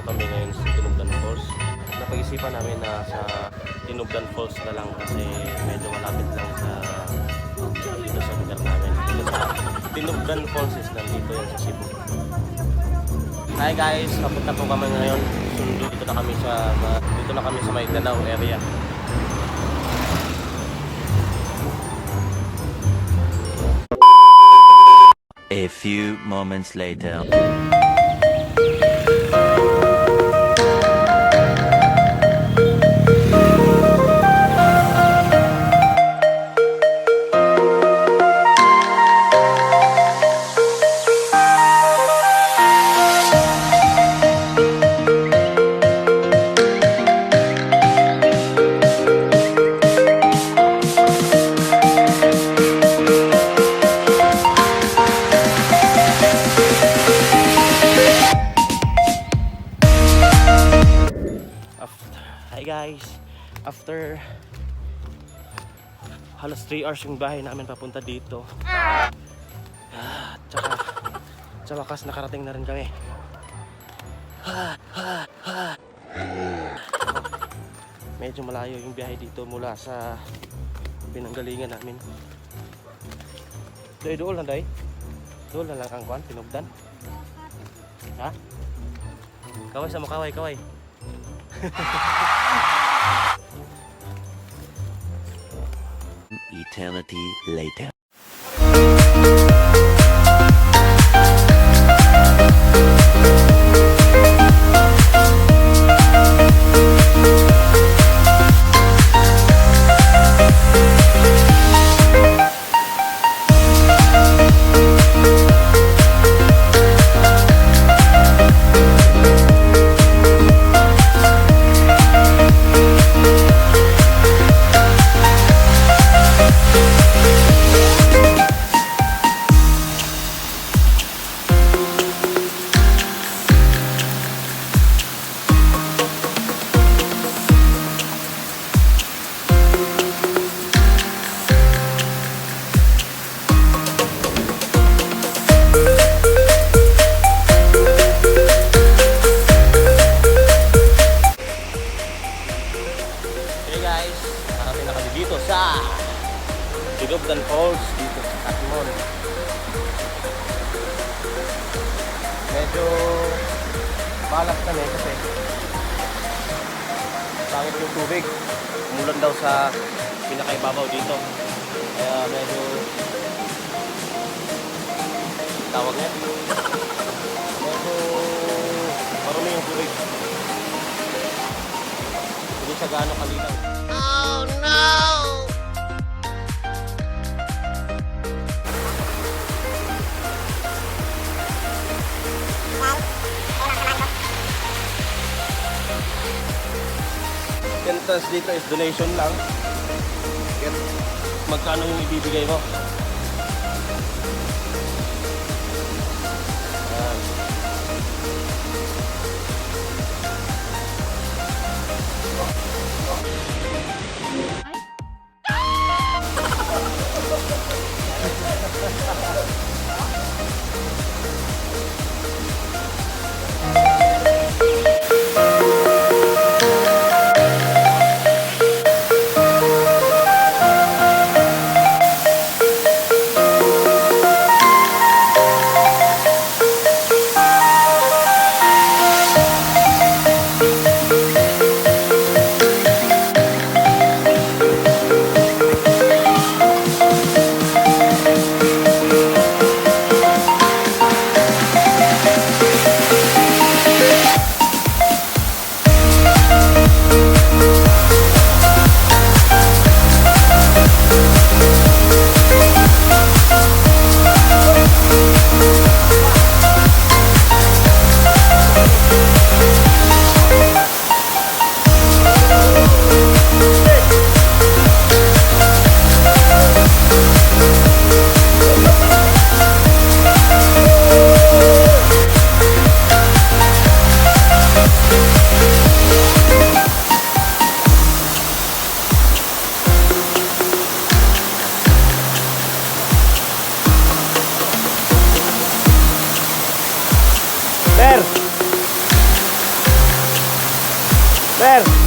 kami ngayon sa Tinubdan Falls. Napag-isipan namin na sa Tinubdan Falls na lang kasi medyo malapit lang sa dito sa lugar namin. Dito sa Tinubdan Falls is nandito yan sa Cebu. Hi guys, papunta po kami ngayon. Sundo dito na kami sa Maguindanao area. A few moments later. Hi guys, after halos 3 hours yung bahay namin papunta dito. Tsaka sa wakas nakarating na rin kami. Medyo malayo yung biyahe dito mula sa pinanggalingan namin. Doon lang day. Doon lang ang kwan, Tinubdan. Ha? Kaway sa mo, kaway. Eternity later. Dito sa Tinubdan Falls dito sa Katmon. Medyo malas kami kasi pangit yung tubig. Umulan daw sa pinakaibabaw dito. Kaya medyo tawag niya. Medyo marumi yung tubig. Hindi siya gaano kalinaw. Oh no! Entrance dito is donation lang. Magkano yung ibibigay mo? Sir,